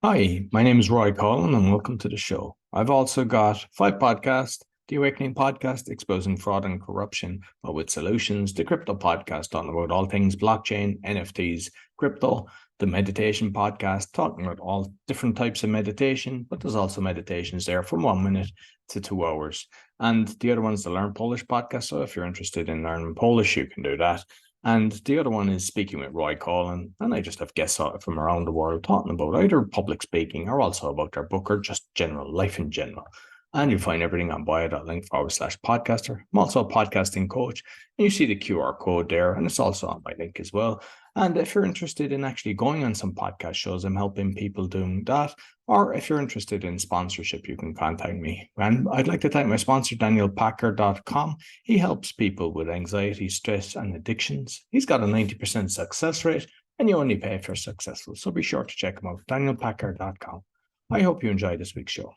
Hi, my name is Roy Coughlan and welcome to the show. I've also got 5 podcasts, the Awakening podcast, exposing fraud and corruption, but with solutions, the Crypto podcast, talking about all things blockchain, NFTs, crypto, the Meditation podcast, talking about all different types of meditation, but there's also meditations there from 1 minute to 2 hours. And the other one's the Learn Polish podcast, so if you're interested in learning Polish, you can do that. And the other one is Speaking with Roy Coughlan, and I just have guests from around the world talking about either public speaking or also about their book or just general life in general. And you'll find everything on bio.link/podcaster. I'm also a podcasting coach, and you see the QR code there, and it's also on my link as well. And if you're interested in actually going on some podcast shows, I'm helping people doing that. Or if you're interested in sponsorship, you can contact me. And I'd like to thank my sponsor, DanielPacker.com. He helps people with anxiety, stress, and addictions. He's got a 90% success rate, and you only pay if you're successful. So be sure to check him out, DanielPacker.com. I hope you enjoy this week's show.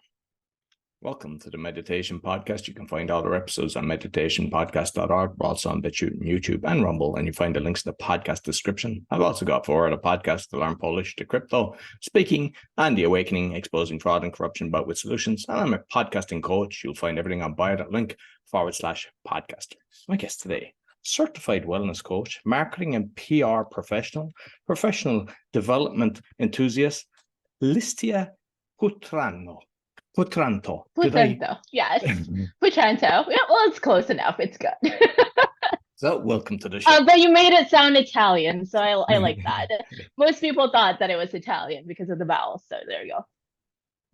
Welcome to the Meditation Podcast. You can find all our episodes on meditationpodcast.org. We're also on BitChute and YouTube and Rumble, and you find the links in the podcast description. I've also got 4 other podcasts to learn Polish, the crypto, speaking, and the awakening, exposing fraud and corruption, but with solutions. And I'm a podcasting coach. You'll find everything on bio.link/podcaster. My guest today, certified wellness coach, marketing and PR professional, professional development enthusiast, Lystia Putranto. Putranto. Putranto, yes. Putranto. Yeah, well, it's close enough. It's good. So, welcome to the show. But you made it sound Italian, so I like that. Most people thought that it was Italian because of the vowels, so there you go.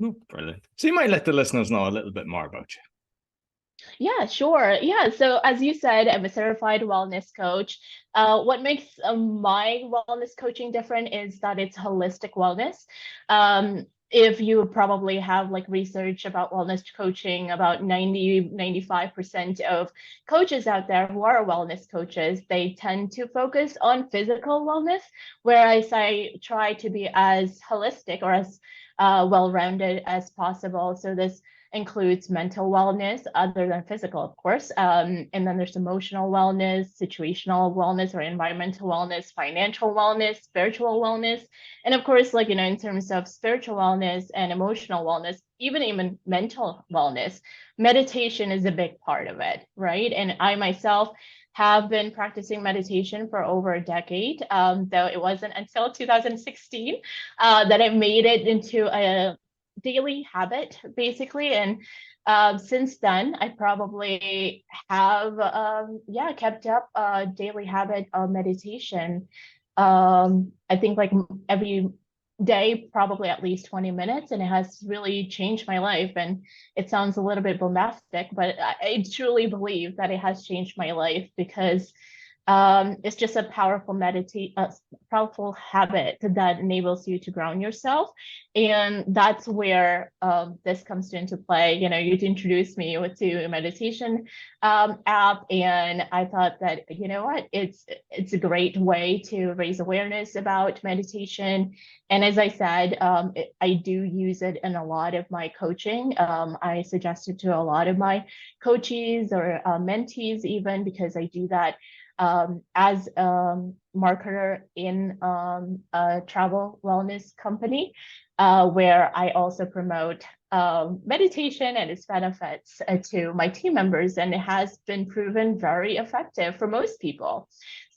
Oh, brilliant. So you might let the listeners know a little bit more about you. Yeah, sure. Yeah, so as you said, I'm a certified wellness coach. What makes my wellness coaching different is that it's holistic wellness. If you probably have like research about wellness coaching, about 95% of coaches out there who are wellness coaches, they tend to focus on physical wellness, whereas I try to be as holistic or as well-rounded as possible. So this includes mental wellness, other than physical, of course. And then there's emotional wellness, situational wellness or environmental wellness, financial wellness, spiritual wellness. And of course, like, in terms of spiritual wellness and emotional wellness, even mental wellness, meditation is a big part of it, right? And I myself have been practicing meditation for over a decade, though it wasn't until 2016 that I made it into a daily habit, basically. And since then, I probably have kept up a daily habit of meditation. I think like every day, probably at least 20 minutes, and it has really changed my life. And it sounds a little bit bombastic, but I truly believe that it has changed my life because it's just a powerful habit that enables you to ground yourself. And that's where this comes into play. You'd introduced me to a meditation app, and I thought that, it's a great way to raise awareness about meditation. And as I said, I do use it in a lot of my coaching. I suggest it to a lot of my coaches or mentees, even, because I do that as a marketer in a travel wellness company, where I also promote meditation and its benefits to my team members. And it has been proven very effective for most people.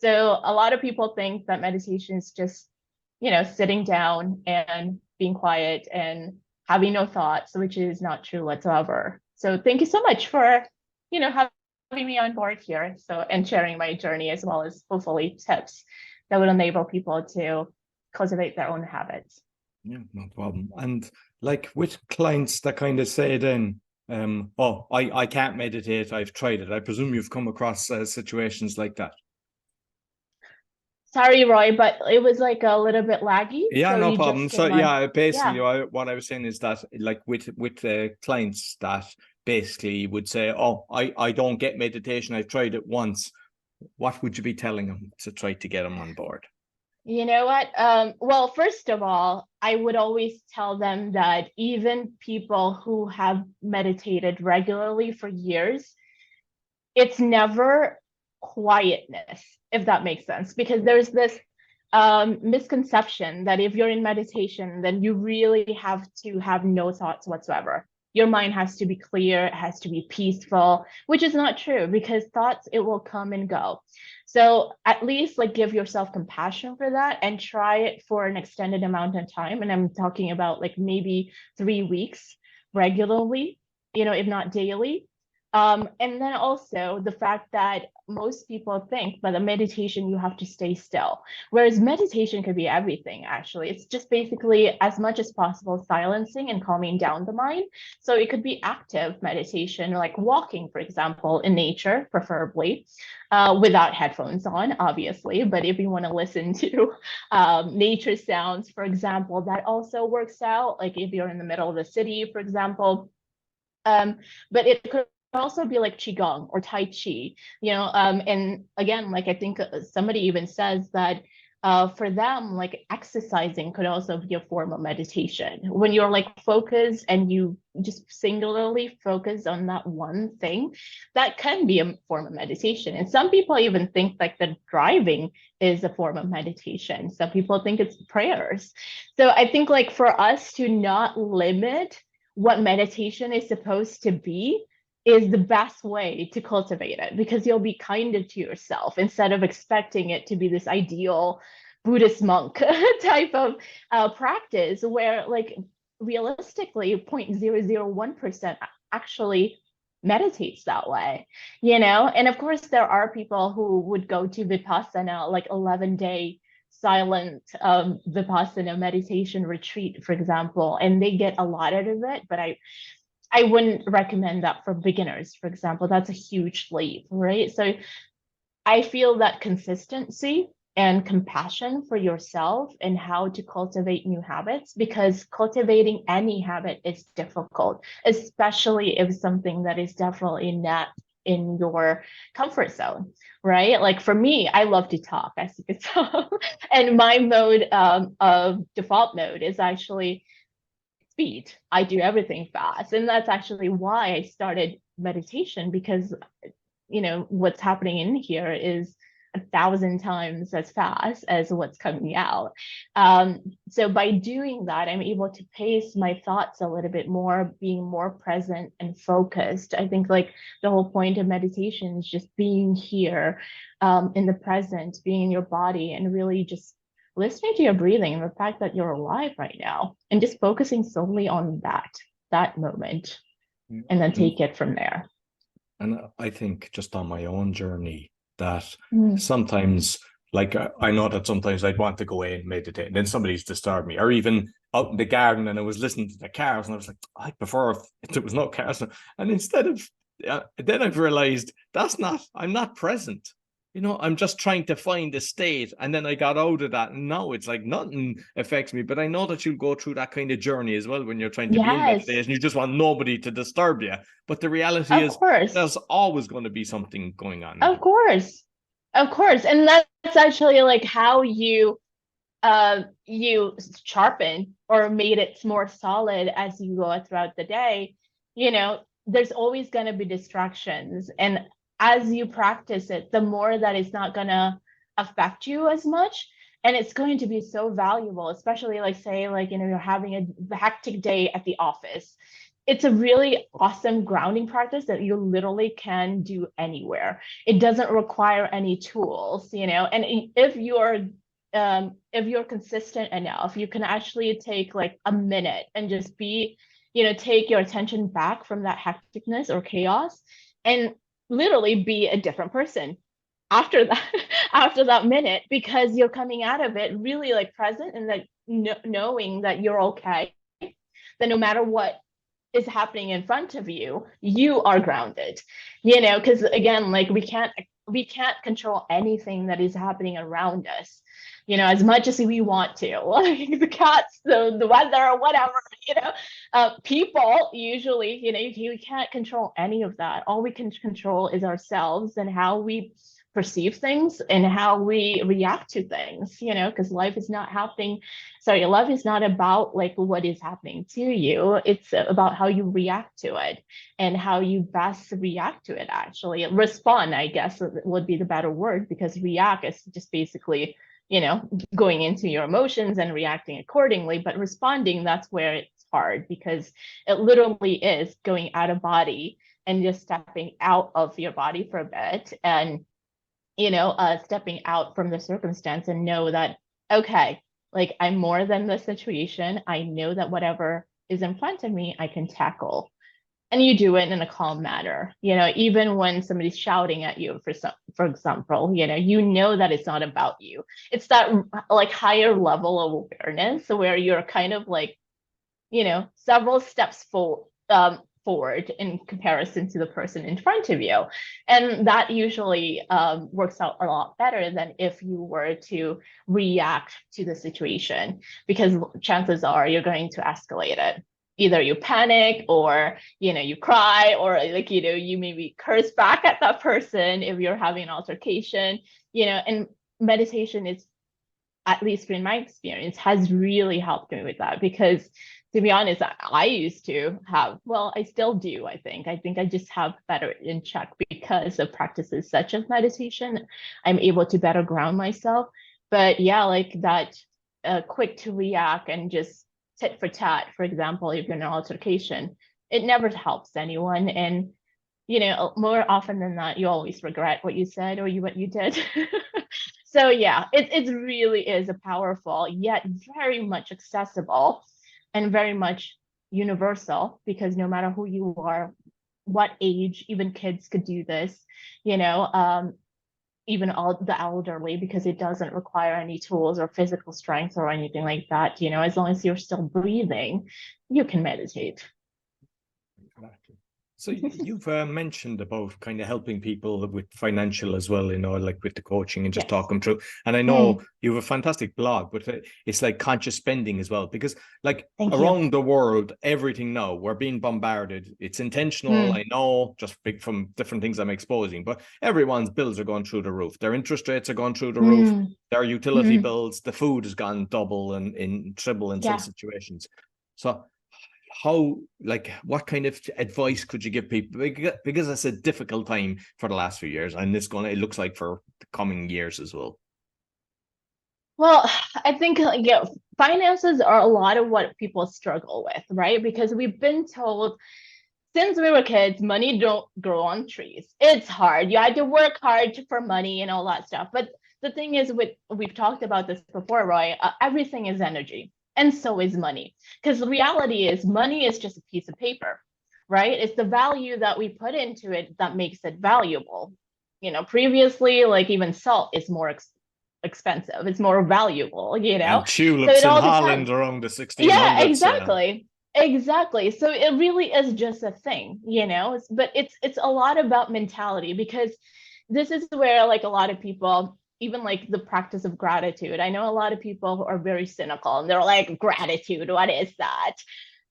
So a lot of people think that meditation is just, sitting down and being quiet and having no thoughts, which is not true whatsoever. So thank you so much for, having me on board here, and sharing my journey, as well as hopefully tips that would enable people to cultivate their own habits. Yeah, no problem. And like with clients that kind of say then, I can't meditate, I've tried it. I presume you've come across situations like that. Sorry, Roy, but it was like a little bit laggy. Yeah, so no problem. So yeah, basically what I was saying is that like with clients that basically would say, oh, I don't get meditation, I've tried it once. What would you be telling them to try to get them on board? You know what? Well, first of all, I would always tell them that even people who have meditated regularly for years, it's never quietness, if that makes sense, because there's this misconception that if you're in meditation, then you really have to have no thoughts whatsoever. Your mind has to be clear, it has to be peaceful, which is not true, because thoughts, it will come and go. So at least like give yourself compassion for that and try it for an extended amount of time. And I'm talking about like maybe 3 weeks regularly, if not daily. And then also the fact that most people think by the meditation you have to stay still, whereas meditation could be everything. Actually, it's just basically as much as possible silencing and calming down the mind. So it could be active meditation, like walking, for example, in nature, preferably without headphones on, obviously. But if you want to listen to nature sounds, for example, that also works out. Like if you're in the middle of the city, for example. But it could also be like qigong or tai chi, and again, like I think somebody even says that for them, like exercising could also be a form of meditation. When you're like focused and you just singularly focus on that one thing, that can be a form of meditation. And some people even think like that driving is a form of meditation. Some people think it's prayers. So I think like for us to not limit what meditation is supposed to be is the best way to cultivate it, because you'll be kinder to yourself instead of expecting it to be this ideal Buddhist monk type of practice where like realistically 0.001% actually meditates that way, and of course there are people who would go to Vipassana, like 11-day silent Vipassana meditation retreat, for example, and they get a lot out of it, but I wouldn't recommend that for beginners, for example. That's a huge leap, right? So I feel that consistency and compassion for yourself and how to cultivate new habits, because cultivating any habit is difficult, especially if something that is definitely not in your comfort zone, right? Like for me, I love to talk, as you can tell, and my mode of default mode is actually speed. I do everything fast. And that's actually why I started meditation, because, what's happening in here is 1,000 times as fast as what's coming out. So by doing that, I'm able to pace my thoughts a little bit more, being more present and focused. I think like the whole point of meditation is just being here in the present, being in your body, and really just listening to your breathing and the fact that you're alive right now, and just focusing solely on that moment, and then take it from there. And I think just on my own journey that Mm. sometimes, like I know that sometimes I'd want to go away and meditate, and then somebody's disturbed me, or even out in the garden and I was listening to the cars and I was like, I prefer if there was no cars. And instead of then I've realized I'm not present. I'm just trying to find a state, and then I got out of that, and now it's like nothing affects me. But I know that you go through that kind of journey as well when you're trying to be in meditation. You just want nobody to disturb you. But the reality is, there's always going to be something going on. Of course. And that's actually like how you sharpen or made it more solid as you go throughout the day. There's always going to be distractions, and as you practice it, the more that it's not going to affect you as much, and it's going to be so valuable, especially like say like you're having a hectic day at the office. It's a really awesome grounding practice that you literally can do anywhere. It doesn't require any tools, and if you're consistent enough, you can actually take like a minute and just be, take your attention back from that hecticness or chaos, and literally be a different person after that minute, because you're coming out of it really like present, and that knowing that you're okay, that no matter what is happening in front of you, you are grounded, because again, like we can't control anything that is happening around us, as much as we want to, like the cats, the weather, or whatever, people usually, you can't control any of that. All we can control is ourselves and how we perceive things and how we react to things, because life is not about like what is happening to you. It's about how you react to it and how you best react to it. Actually, respond, I guess, would be the better word, because react is just basically going into your emotions and reacting accordingly. But responding, that's where it's hard, because it literally is going out of body and just stepping out of your body for a bit, and stepping out from the circumstance and know that, okay, like, I'm more than the situation. I know that whatever is in front of me, I can tackle. And you do it in a calm manner, even when somebody's shouting at you, for example, that it's not about you. It's that like higher level of awareness where you're kind of like, several steps forward in comparison to the person in front of you. And that usually works out a lot better than if you were to react to the situation, because chances are you're going to escalate it. Either you panic, or you cry, or like you maybe curse back at that person if you're having an altercation. And meditation is, at least in my experience, has really helped me with that, because to be honest, I used to have, well, I still do, I think I just have better in check because of practices such as meditation. I'm able to better ground myself. But yeah, like that quick to react and just tit for tat, for example, if you're in an altercation, it never helps anyone. And more often than not, you always regret what you said or what you did. So yeah, it really is a powerful yet very much accessible and very much universal, because no matter who you are, what age, even kids could do this, even all the elderly, because it doesn't require any tools or physical strength or anything like that. As long as you're still breathing, you can meditate. Exactly. So you've mentioned about kind of helping people with financial as well, like with the coaching and just Yes. talk them through. And I know you have a fantastic blog, but it's like conscious spending as well, because like around the world, everything now, we're being bombarded. It's intentional. I know, just from different things I'm exposing, but everyone's bills are going through the roof. Their interest rates are going through the roof. Their utility bills, the food has gone double and in triple in some situations. So what kind of advice could you give people? Because it's a difficult time for the last few years, and it looks like for the coming years as well. Well, I think finances are a lot of what people struggle with, right? Because we've been told since we were kids, money don't grow on trees. It's hard. You had to work hard for money and all that stuff. But the thing is, we've talked about this before, Roy, everything is energy. And so is money. Because the reality is money is just a piece of paper, right? It's the value that we put into it that makes it valuable. Previously, like even salt is more expensive. It's more valuable, And tulips so in Holland around the 1600s. Yeah, exactly. Exactly. So it really is just a thing, but it's a lot about mentality, because this is where like a lot of people, even like the practice of gratitude. I know a lot of people who are very cynical and they're like, gratitude, what is that?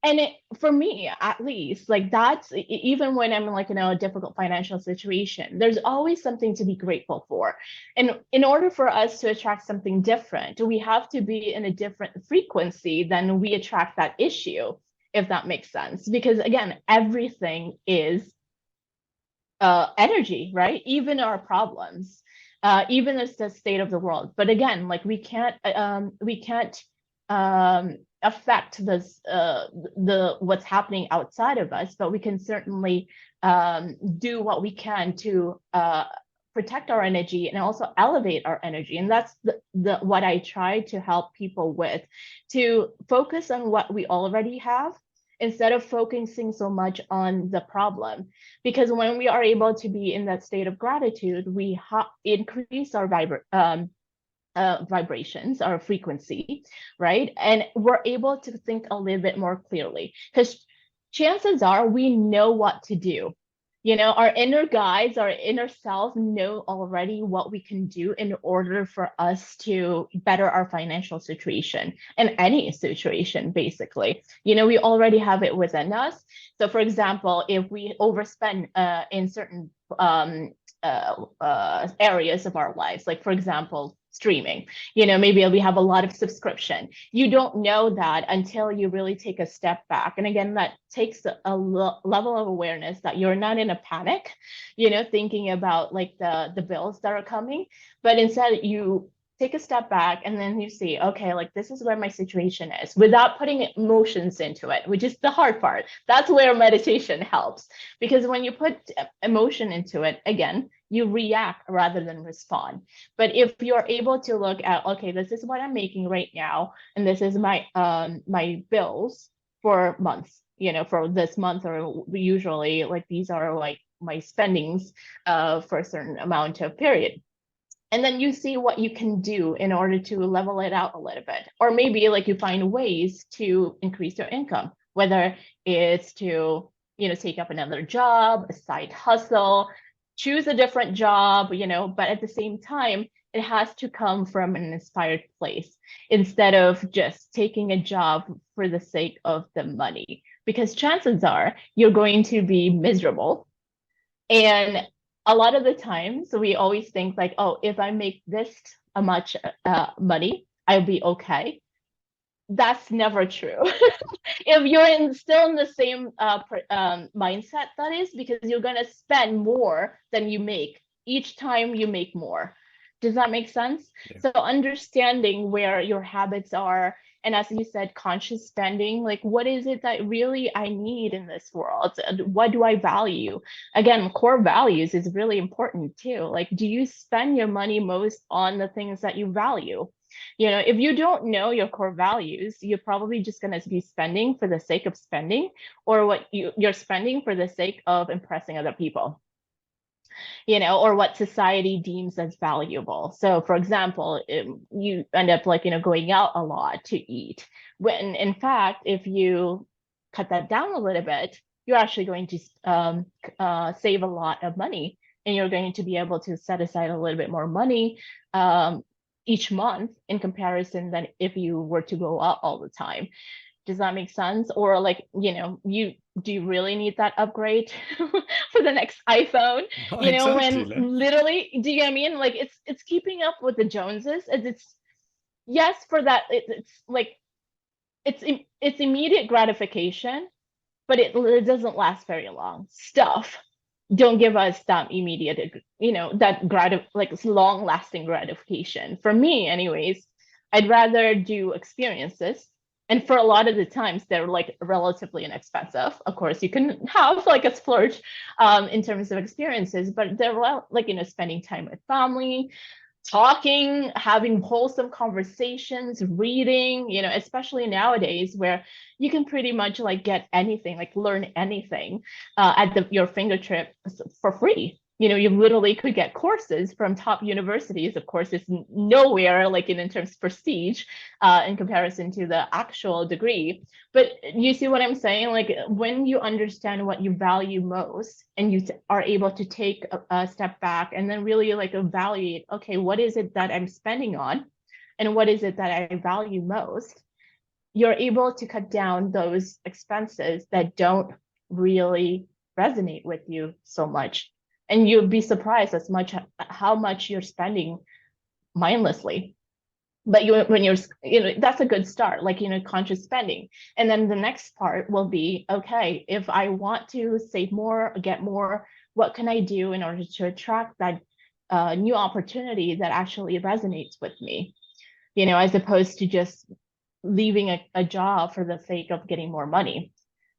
And for me, at least, like that's even when I'm like in a difficult financial situation, there's always something to be grateful for. And in order for us to attract something different, we have to be in a different frequency than we attract that issue, if that makes sense. Because again, everything is energy, right? Even our problems, even as the state of the world. But again, like we can't affect this the what's happening outside of us, but we can certainly do what we can to protect our energy and also elevate our energy. And that's the what I try to help people with, to focus on what we already have instead of focusing so much on the problem. Because when we are able to be in that state of gratitude, we increase our vibrations, our frequency, right? And we're able to think a little bit more clearly, because chances are we know what to do. Our inner guides, our inner self know already what we can do in order for us to better our financial situation and any situation, basically. We already have it within us. So for example, if we overspend in certain areas of our lives, like for example, streaming, maybe we have a lot of subscription. You don't know that until you really take a step back. And again, that takes a level of awareness that you're not in a panic, thinking about like the bills that are coming, but instead you take a step back and then you see, okay, like this is where my situation is, without putting emotions into it, which is the hard part. That's where meditation helps, because when you put emotion into it, again, you react rather than respond. But if you're able to look at, okay, this is what I'm making right now, and this is my my bills for months, for this month, or usually like these are like my spendings for a certain amount of period. And then you see what you can do in order to level it out a little bit. Or maybe like you find ways to increase your income, whether it's to, take up another job, a side hustle, choose a different job, but at the same time, it has to come from an inspired place instead of just taking a job for the sake of the money, because chances are you're going to be miserable. And a lot of the times we always think like, oh, if I make this much money, I'll be okay. That's never true. If you're still in the same mindset, that is, because you're going to spend more than you make each time you make more. Does that make sense? Yeah. So understanding where your habits are, and as you said, conscious spending, like what is it that really I need in this world? What do I value? Again, core values is really important too. Like, do you spend your money most on the things that you value? If you don't know your core values, you're probably just going to be spending for the sake of spending, or what you're spending for the sake of impressing other people, or what society deems as valuable. So for example, you end up like, going out a lot to eat, when in fact, if you cut that down a little bit, you're actually going to save a lot of money, and you're going to be able to set aside a little bit more money each month in comparison than if you were to go out all the time. Does that make sense? Or like, do you really need that upgrade for the next iPhone? Oh, exactly. When literally, do you know what I mean? Like it's keeping up with the Joneses. It's yes, for that, it's like it's immediate gratification, but it doesn't last very long. Stuff don't give us that immediate, that like long lasting gratification. For me, anyways, I'd rather do experiences. And for a lot of the times, they're like relatively inexpensive. Of course, you can have like a splurge in terms of experiences, but they're like, spending time with family, talking, having wholesome conversations, reading, especially nowadays where you can pretty much like get anything, like learn anything at your fingertips for free. You literally could get courses from top universities. Of course, it's nowhere like in terms of prestige in comparison to the actual degree. But you see what I'm saying? Like when you understand what you value most and you are able to take a step back and then really like evaluate, okay, what is it that I'm spending on and what is it that I value most? You're able to cut down those expenses that don't really resonate with you so much. And you'll be surprised as much how much you're spending mindlessly. But when you're, that's a good start, like, conscious spending. And then the next part will be, okay, if I want to save more, get more, what can I do in order to attract that new opportunity that actually resonates with me, as opposed to just leaving a job for the sake of getting more money.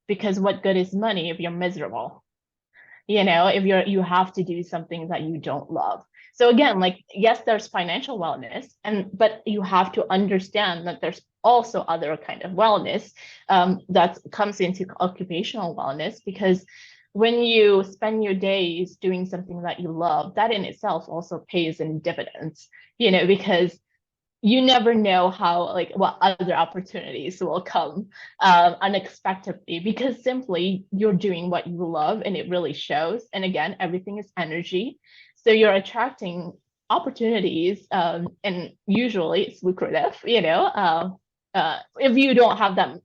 Because what good is money if you're miserable? If you have to do something that you don't love. So again, like, yes, there's financial wellness, but you have to understand that there's also other kind of wellness that comes into occupational wellness, because when you spend your days doing something that you love, that in itself also pays in dividends, because you never know how, like, what other opportunities will come unexpectedly, because simply you're doing what you love and it really shows. And again, everything is energy. So you're attracting opportunities and usually it's lucrative, if you don't have that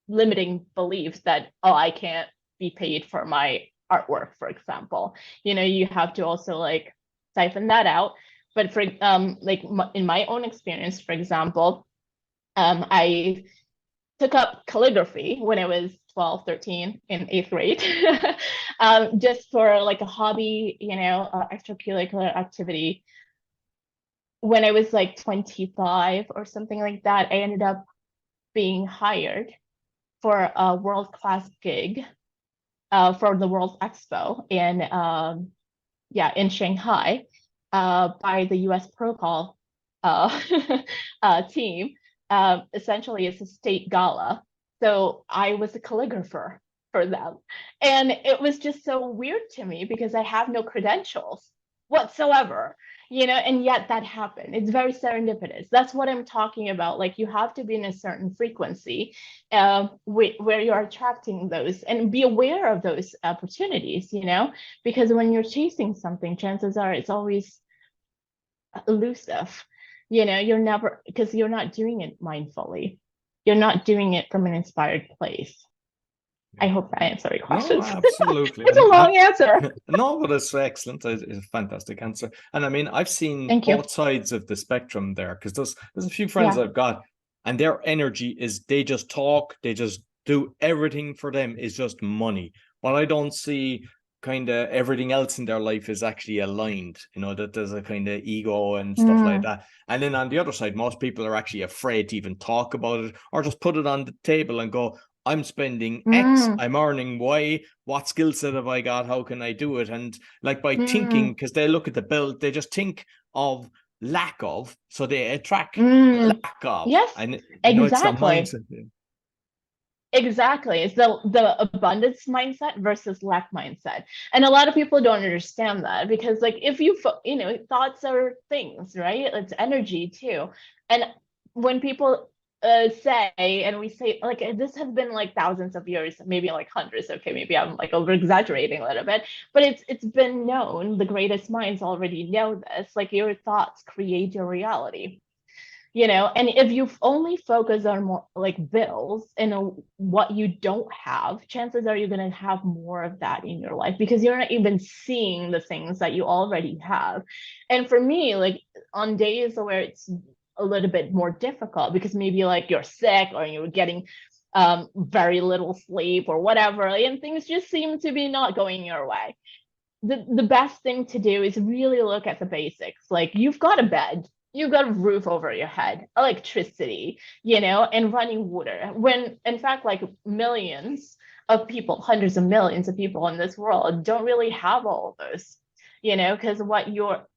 limiting beliefs that, oh, I can't be paid for my artwork, for example. You have to also like siphon that out. But for like in my own experience, for example, I took up calligraphy when I was 12, 13 in 8th grade, just for like a hobby, extracurricular activity. when I was like 25 or something like that, I ended up being hired for a world-class gig for the World Expo in Shanghai by the US Protocol uh, team. Essentially, it's a state gala. So I was a calligrapher for them. And it was just so weird to me because I have no credentials whatsoever, and yet that happened. It's very serendipitous. That's what I'm talking about. Like, you have to be in a certain frequency where you're attracting those, and be aware of those opportunities, because when you're chasing something, chances are it's always elusive. You're never, because you're not doing it mindfully. You're not doing it from an inspired place. I hope that answered your questions. No, absolutely. It's a long answer. No, but it's excellent. It's a fantastic answer. And I mean, I've seen Thank you. both sides of the spectrum there, because there's a few friends I've got, and their energy is they just talk, they just do everything for them is just money. But I don't see kind of everything else in their life is actually aligned, that there's a kind of ego and stuff like that. And then on the other side, most people are actually afraid to even talk about it, or just put it on the table and go, I'm spending X, I'm earning Y, what skill set have I got, how can I do it? And like by thinking, because they look at the bill, they just think of lack of, so they attract lack of. Yes, and exactly. It's the mindset. Exactly. It's the abundance mindset versus lack mindset. And a lot of people don't understand that, because like, if thoughts are things, right? It's energy too. And when people say, and we say, like, this has been like thousands of years, maybe like hundreds, okay, maybe I'm like over exaggerating a little bit, but it's been known, the greatest minds already know this, like, your thoughts create your reality. And if you only focus on more like bills and what you don't have, chances are you're going to have more of that in your life, because you're not even seeing the things that you already have. And for me, like, on days where it's a little bit more difficult, because maybe like you're sick or you're getting very little sleep or whatever, and things just seem to be not going your way, the best thing to do is really look at the basics. Like, you've got a bed, you've got a roof over your head, electricity, and running water. When in fact, like, millions of people, hundreds of millions of people in this world don't really have all of those, because what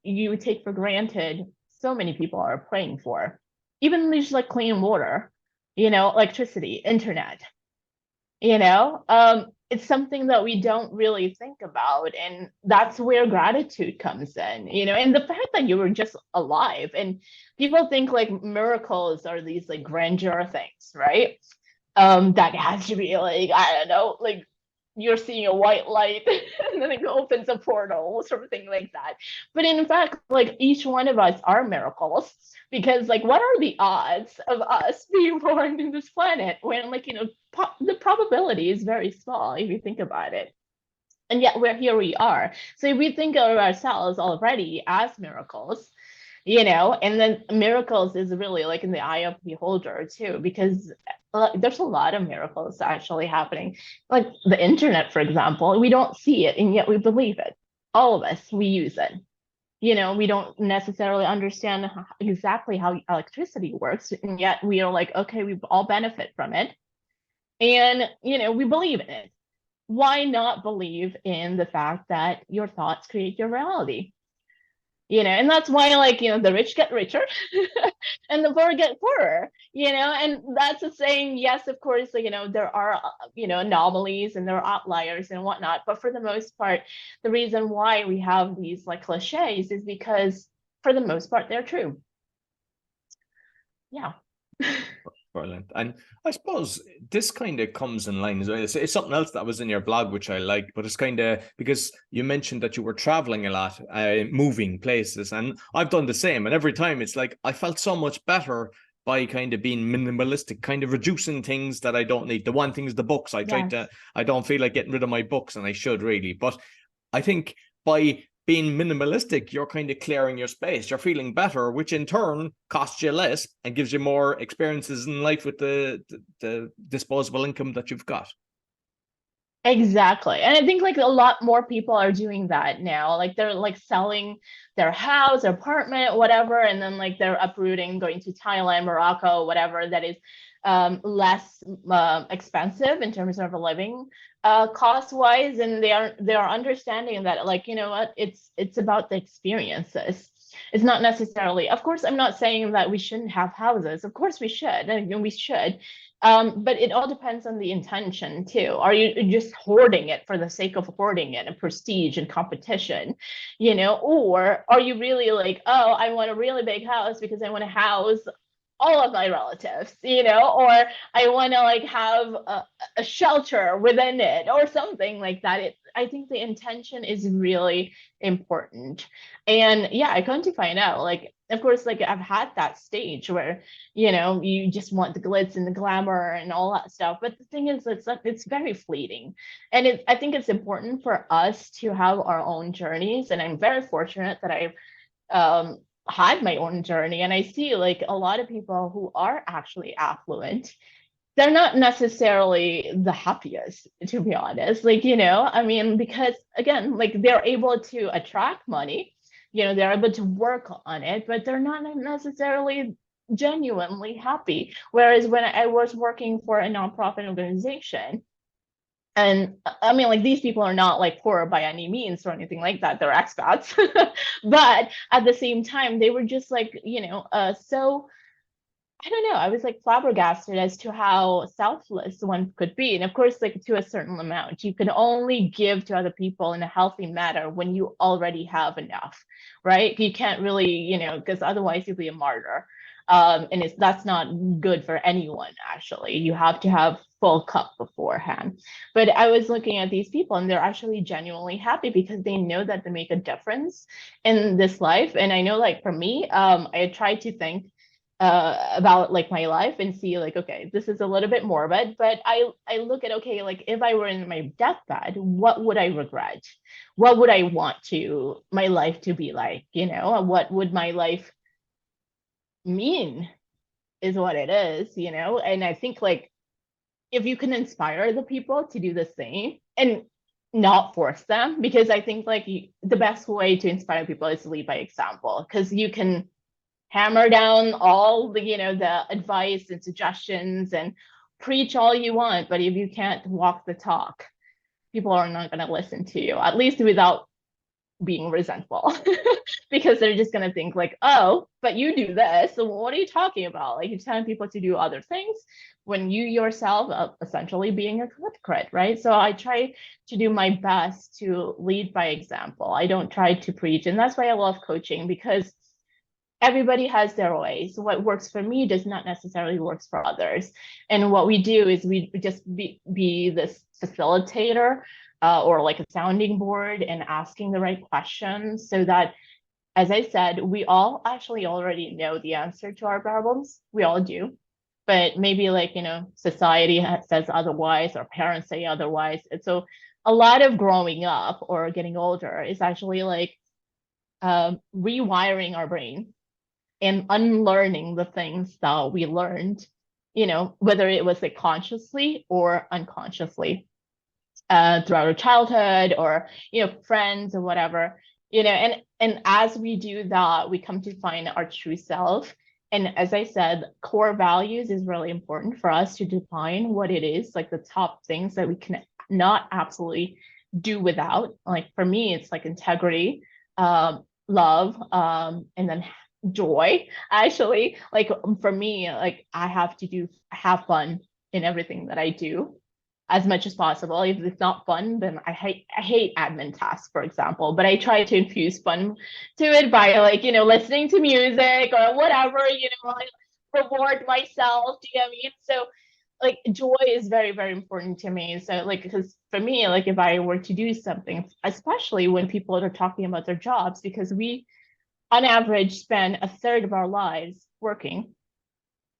you take for granted, so many people are praying for. Even things like clean water, electricity, internet, it's something that we don't really think about, and that's where gratitude comes in, and the fact that you were just alive. And people think like miracles are these like grandeur things, right? That has to be like, I don't know, like you're seeing a white light and then it opens a portal or something like that. But in fact, like, each one of us are miracles, because like, what are the odds of us being born in this planet when, like, the probability is very small if you think about it. And yet we are. So if we think of ourselves already as miracles, and then miracles is really like in the eye of the beholder too, because there's a lot of miracles actually happening. Like the internet, for example, we don't see it and yet we believe it. All of us, we use it. We don't necessarily understand exactly how electricity works, and yet we are like, okay, we all benefit from it, and we believe in it. Why not believe in the fact that your thoughts create your reality? And that's why, like, the rich get richer and the poor get poorer, and that's a saying. Yes, of course, like, there are, anomalies and there are outliers and whatnot. But for the most part, the reason why we have these like cliches is because for the most part, they're true. Yeah. Brilliant. And I suppose this kind of comes in line as well. It's something else that was in your blog, which I like, but it's kind of because you mentioned that you were traveling a lot, moving places, and I've done the same. And every time it's like, I felt so much better by kind of being minimalistic, kind of reducing things that I don't need. The one thing is the books. I don't feel like getting rid of my books, and I should really. But I think by being minimalistic, you're kind of clearing your space. You're feeling better, which in turn costs you less and gives you more experiences in life with the disposable income that you've got. Exactly. And I think like a lot more people are doing that now. Like they're like selling their house, their apartment, whatever, and then like they're uprooting, going to Thailand, Morocco, whatever that is less expensive in terms of a living cost wise. And they are understanding that like, you know what, it's about the experiences. It's not necessarily, of course, I'm not saying that we shouldn't have houses. Of course we should, and we should. But it all depends on the intention too. Are you just hoarding it for the sake of hoarding it and prestige and competition, or are you really like, oh, I want a really big house because I want to house all of my relatives, or I want to like have a shelter within it or something like that. I think the intention is really important. And yeah, I come to find out, like, of course, like I've had that stage where, you just want the glitz and the glamour and all that stuff. But the thing is, it's like, it's very fleeting. And I think it's important for us to have our own journeys. And I'm very fortunate that I've had my own journey, and I see like a lot of people who are actually affluent, they're not necessarily the happiest, to be honest. Like, I mean, because again, like they're able to attract money, they're able to work on it, but they're not necessarily genuinely happy. Whereas when I was working for a nonprofit organization, and I mean, like these people are not like poor by any means or anything like that. They're expats. But at the same time, they were just like, so I don't know. I was like flabbergasted as to how selfless one could be. And of course, like to a certain amount, you can only give to other people in a healthy manner when you already have enough, right? You can't really, because otherwise you'll be a martyr. And that's not good for anyone, actually. You have to have full cup beforehand. But I was looking at these people and they're actually genuinely happy because they know that they make a difference in this life. And I know, like for me, I try to think about like my life and see like, okay, this is a little bit morbid, but I look at, okay, like if I were in my deathbed, what would I regret? What would I want to my life to be like? What would my life mean is what it is, and I think like if you can inspire the people to do the same and not force them, because I think like the best way to inspire people is to lead by example, because you can hammer down all the the advice and suggestions and preach all you want, but if you can't walk the talk, people are not going to listen to you, at least without being resentful. Because they're just going to think like, oh, but you do this, so what are you talking about? Like you're telling people to do other things when you yourself are essentially being a hypocrite, right? So I try to do my best to lead by example. I don't try to preach, and that's why I love coaching, because everybody has their ways. What works for me does not necessarily works for others. And what we do is we just be this facilitator, or like a sounding board, and asking the right questions so that, as I said, we all actually already know the answer to our problems. We all do. But maybe like, society says otherwise, or parents say otherwise. And so a lot of growing up or getting older is actually like rewiring our brain and unlearning the things that we learned, whether it was like consciously or unconsciously, throughout our childhood, or friends or whatever, and as we do that, we come to find our true self. And as I said, core values is really important for us to define what it is, like the top things that we can not absolutely do without. Like for me, it's like integrity, love, and then joy. Actually, like for me, like I have to have fun in everything that I do as much as possible. If it's not fun, then I hate admin tasks, for example. But I try to infuse fun to it by like, listening to music or whatever, like reward myself. Do you know what I mean? So like joy is very, very important to me. So like, because for me, like if I were to do something, especially when people are talking about their jobs, because we on average spend a third of our lives working,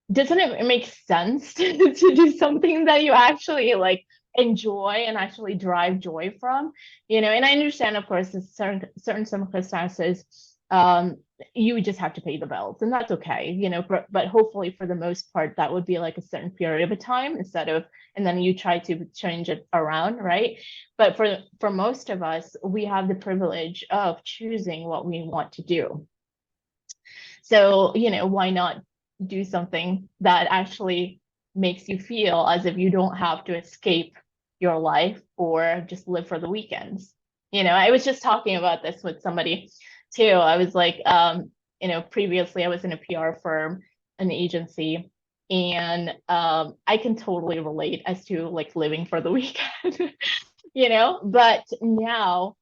doesn't it make sense to do something that you actually like enjoy and actually derive joy from? And I understand, of course, in certain circumstances, you just have to pay the bills, and that's okay, but hopefully for the most part that would be like a certain period of time instead of, and then you try to change it around, right? But for most of us, we have the privilege of choosing what we want to do. So, why not do something that actually makes you feel as if you don't have to escape your life or just live for the weekends? I was just talking about this with somebody too. I was like, previously I was in a PR firm, an agency, and I can totally relate as to like living for the weekend, but now,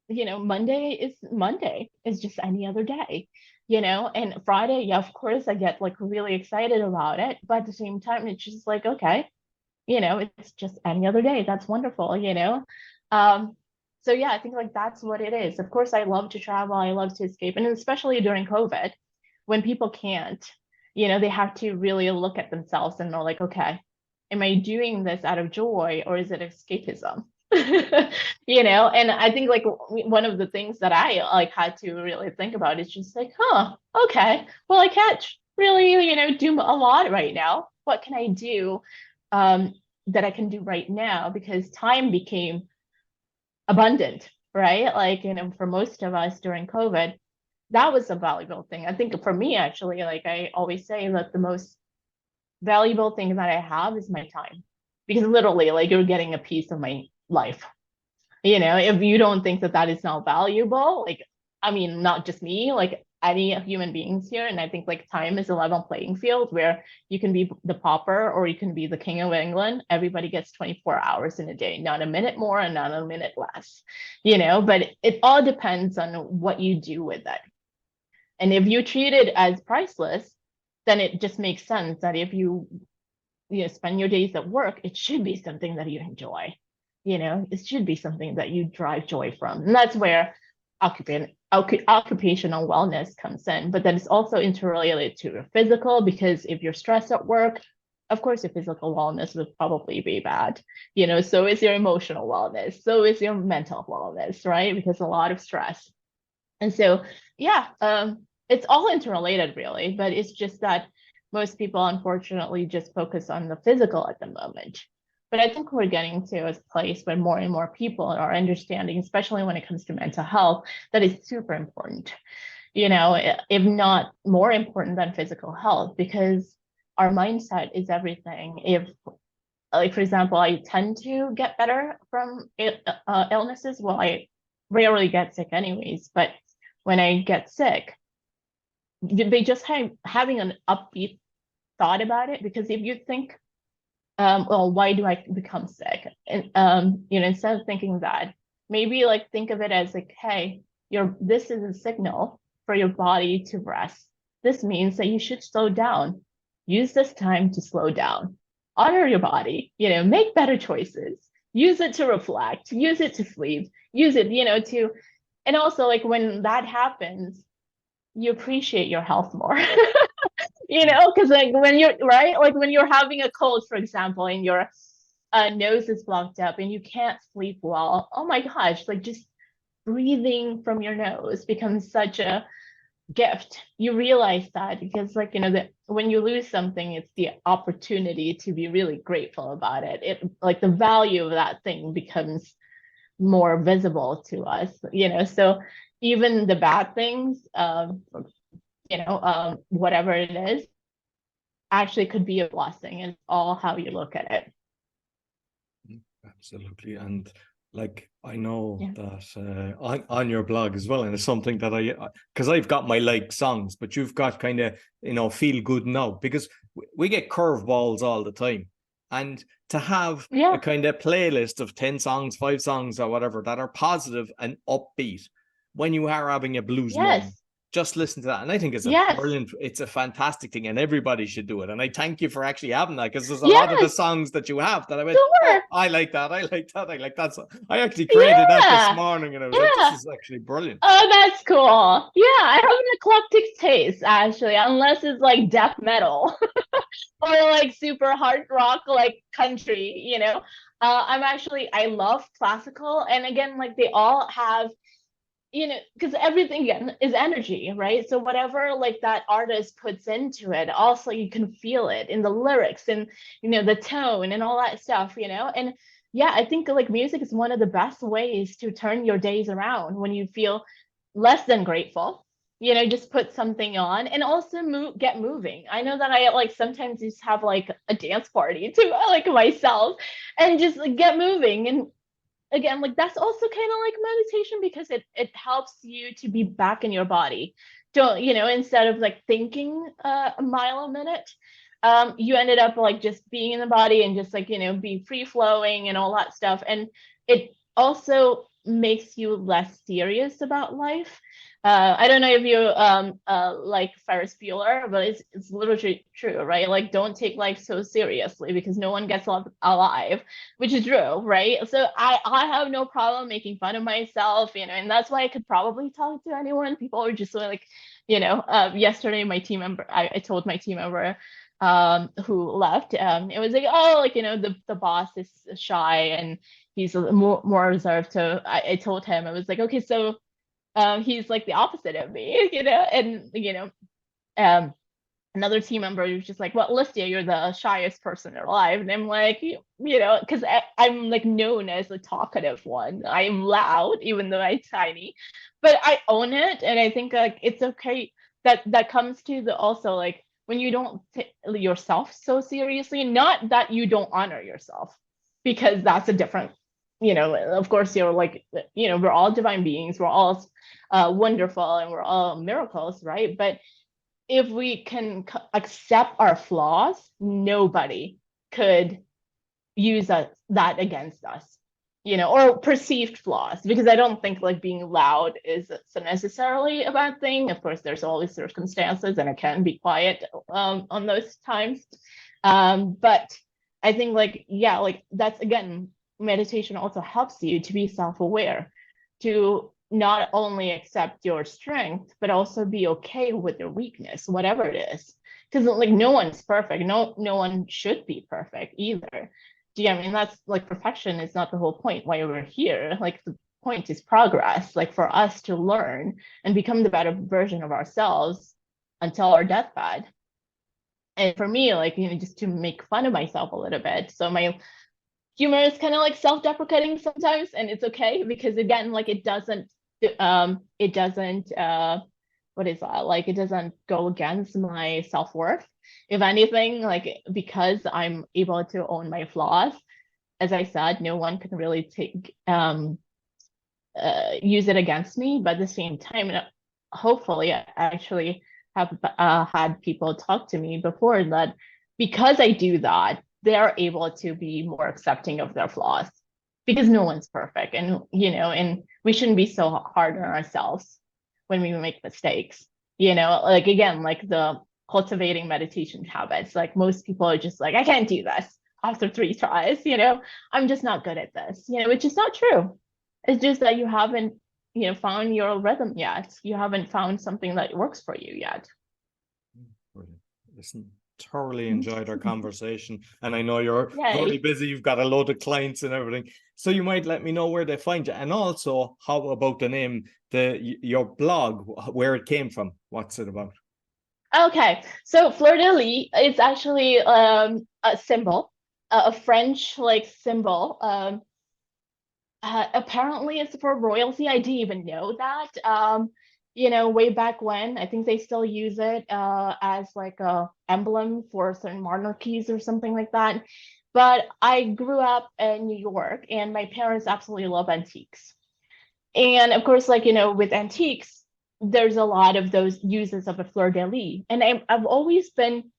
Monday is Monday. It's just any other day, and Friday, yeah, of course, I get like really excited about it. But at the same time, it's just like, okay, it's just any other day. That's wonderful. So yeah, I think like that's what it is. Of course, I love to travel. I love to escape. And especially during COVID, when people can't, they have to really look at themselves and they're like, okay, am I doing this out of joy or is it escapism? And I think like one of the things that I like had to really think about is just like, okay, well, I can't really, do a lot right now. What can I do that I can do right now? Because time became abundant, right? Like, for most of us during COVID, that was a valuable thing. I think for me, actually, like I always say that the most valuable thing that I have is my time, because literally, like, you're getting a piece of my life. If you don't think that that is not valuable, like, I mean, not just me, like any human beings here. And I think like time is a level playing field where you can be the pauper or you can be the king of England. Everybody gets 24 hours in a day, not a minute more and not a minute less, but it all depends on what you do with it. And if you treat it as priceless, then it just makes sense that if you spend your days at work, it should be something that you enjoy. It should be something that you drive joy from. And that's where occupational wellness comes in. But then it's also interrelated to your physical, because if you're stressed at work, of course, your physical wellness would probably be bad. So is your emotional wellness, so is your mental wellness, right? Because a lot of stress. And so, yeah, it's all interrelated, really. But it's just that most people, unfortunately, just focus on the physical at the moment. But I think we're getting to a place where more and more people are understanding, especially when it comes to mental health, that is super important, if not more important than physical health, because our mindset is everything. If, like, for example, I tend to get better from illnesses. Well, I rarely get sick anyways, but when I get sick, they just having an upbeat thought about it. Because if you think, well, why do I become sick? And instead of thinking that, maybe like think of it as like, hey, this is a signal for your body to rest. This means that you should slow down. Use this time to slow down. Honor your body, make better choices. Use it to reflect, use it to sleep, use it, to, and also like when that happens, you appreciate your health more. Because like when you're right, like when you're having a cold, for example, and your nose is blocked up and you can't sleep well, oh my gosh, like just breathing from your nose becomes such a gift. You realize that, because like that when you lose something, it's the opportunity to be really grateful about it. It, like, the value of that thing becomes more visible to us, so even the bad things, whatever it is, actually could be a blessing, and it's all how you look at it. Absolutely. And like, I know that on your blog as well, and it's something that because I've got my like songs, but you've got kind of feel good now, because we get curveballs all the time. And to have a kind of playlist of 10 songs, 5 songs or whatever that are positive and upbeat when you are having a blues moment, just listen to that. And I think it's it's a fantastic thing, and everybody should do it. And I thank you for actually having that, because there's a lot of the songs that you have that I went, oh, I like that. I like that. I like that. So I actually created that this morning, and I was like, this is actually brilliant. Oh, that's cool. Yeah, I have an eclectic taste, actually, unless it's like death metal or like super hard rock, like country, I love classical. And again, like they all have, because everything again is energy, right? So whatever like that artist puts into it, also you can feel it in the lyrics and the tone and all that stuff, and yeah, I think like music is one of the best ways to turn your days around when you feel less than grateful. Just put something on and also get moving. I know that I like sometimes just have like a dance party to like myself and just like get moving. And again, like that's also kind of like meditation because it helps you to be back in your body. Don't, instead of like thinking a mile a minute, you ended up like just being in the body and just like, be free flowing and all that stuff. And it also makes you less serious about life. I don't know if you like Ferris Bueller, but it's literally true, right? Like, don't take life so seriously because no one gets alive, which is true, right? So I have no problem making fun of myself, and that's why I could probably talk to anyone. People are just like, yesterday my team member, I told my team member who left, it was like, oh, like, the boss is shy and he's more reserved. So I told him, I was like, okay, so he's like the opposite of me, and another team member was just like, well, Lystia, you're the shyest person alive. And I'm like, because I'm like known as the talkative one. I'm loud, even though I'm tiny, but I own it. And I think like it's okay that comes to the also like when you don't take yourself so seriously, not that you don't honor yourself, because that's a different, of course, you're like, we're all divine beings, we're all wonderful, and we're all miracles, right? But if we can accept our flaws, nobody could use that against us, or perceived flaws, because I don't think like being loud is so necessarily a bad thing. Of course, there's always circumstances and it can be quiet on those times. But I think like, yeah, like that's again, meditation also helps you to be self-aware, to not only accept your strength, but also be okay with your weakness, whatever it is. Because like no one's perfect. No one should be perfect either. I mean, that's like perfection is not the whole point why we're here. Like the point is progress, like for us to learn and become the better version of ourselves until our deathbed. And for me, like, just to make fun of myself a little bit. So my humor is kind of like self-deprecating sometimes, and it's okay because again, like it doesn't what is that, like it doesn't go against my self-worth. If anything, like because I'm able to own my flaws, as I said, no one can really take use it against me. But at the same time, hopefully I actually have had people talk to me before that because I do that, they're able to be more accepting of their flaws, because no one's perfect. And and we shouldn't be so hard on ourselves when we make mistakes, like again, like the cultivating meditation habits, like most people are just like, I can't do this after 3 tries, I'm just not good at this, which is not true. It's just that you haven't found your rhythm yet. You haven't found something that works for you yet. Brilliant. Listen, thoroughly enjoyed our conversation, and I know you're Yay. very busy, you've got a load of clients and everything, so you might let me know where they find you, and also how about the name, your blog, where it came from, what's it about? Okay, so fleur-de-lis is actually a symbol, a French like symbol. Apparently it's for royalty. I didn't even know that. Way back when, I think they still use it as like a emblem for certain monarchies or something like that. But I grew up in New York, and my parents absolutely love antiques. And of course, like, with antiques, there's a lot of those uses of a fleur-de-lis. And I've always been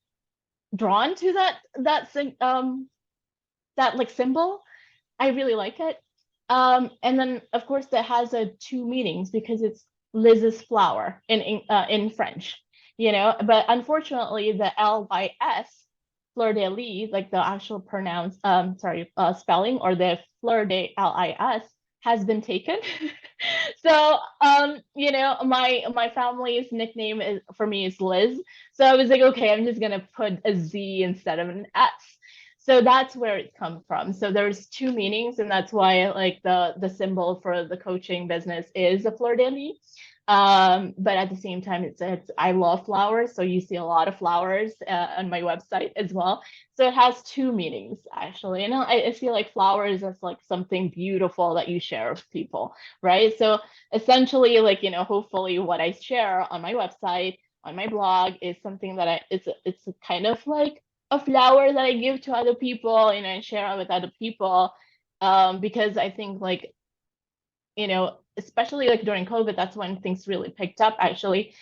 drawn to that like symbol. I really like it. And then of course that has two meanings because it's Liz's flower in French, but unfortunately the Lys, fleur-de-lis, like the actual spelling, or the fleur de lis, has been taken. So my family's nickname for me is Liz. So I was like, okay, I'm just gonna put a Z instead of an S. So that's where it comes from. So there's two meanings, and that's why like the symbol for the coaching business is a fleur-de-lis. But at the same time, it's I love flowers, so you see a lot of flowers on my website as well. So it has two meanings actually, and I feel like flowers is like something beautiful that you share with people, right? So essentially, like hopefully, what I share on my website, on my blog, is something that it's kind of like a flower that I give to other people, and share with other people, because I think like especially like during COVID, that's when things really picked up actually.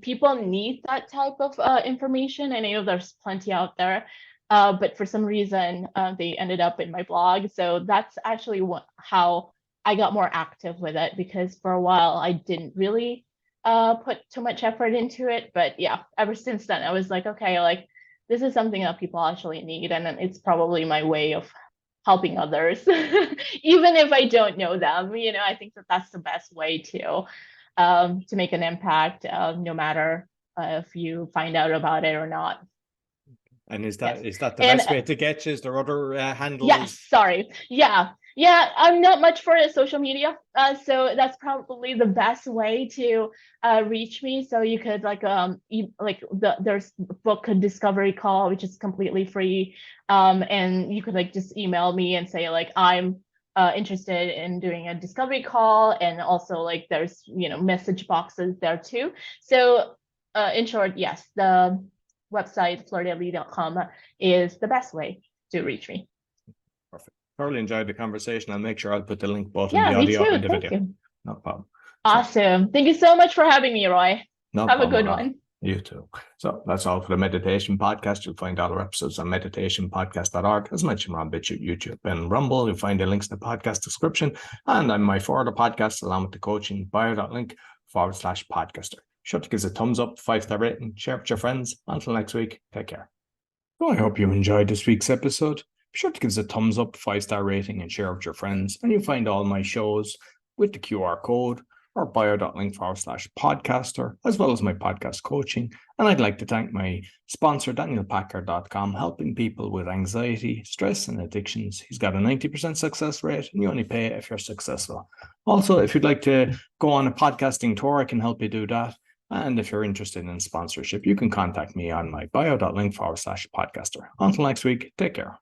People need that type of information, and I know there's plenty out there, but for some reason they ended up in my blog. So that's actually how I got more active with it, because for a while I didn't really put too much effort into it. But yeah, ever since then I was like, okay, like this is something that people actually need, and then it's probably my way of helping others, even if I don't know them. I think that that's the best way to make an impact, no matter if you find out about it or not. And is Yes. that the And best way to get you? Is there other handles? yes, sorry. Yeah, I'm not much for social media, so that's probably the best way to reach me. So you could like there's book a discovery call, which is completely free, and you could like just email me and say like I'm interested in doing a discovery call, and also like there's message boxes there too. So in short, yes, the website fleurdelyz.com is the best way to reach me. Perfect. Thoroughly enjoyed the conversation. I'll make sure I'll put the link both in Yeah, the me audio too. and the Thank video. you. No problem. Awesome. Thank you so much for having me, Roy. No Have a problem good at all. one. You too. So that's all for the meditation podcast. You'll find all our episodes on meditationpodcast.org. As mentioned, we're on BitChute, YouTube, and Rumble. You'll find the links in the podcast description. And on my further podcasts, along with the coaching, bio.link/podcaster. Sure to give us a thumbs up, 5-star rating, share with your friends. Until next week, take care. So I hope you enjoyed this week's episode. Be sure to give us a thumbs up, 5-star rating, and share with your friends. And you'll find all my shows with the QR code or bio.link/podcaster, as well as my podcast coaching. And I'd like to thank my sponsor, DanielPacker.com, helping people with anxiety, stress, and addictions. He's got a 90% success rate, and you only pay if you're successful. Also, if you'd like to go on a podcasting tour, I can help you do that. And if you're interested in sponsorship, you can contact me on my bio.link/podcaster. Until next week, take care.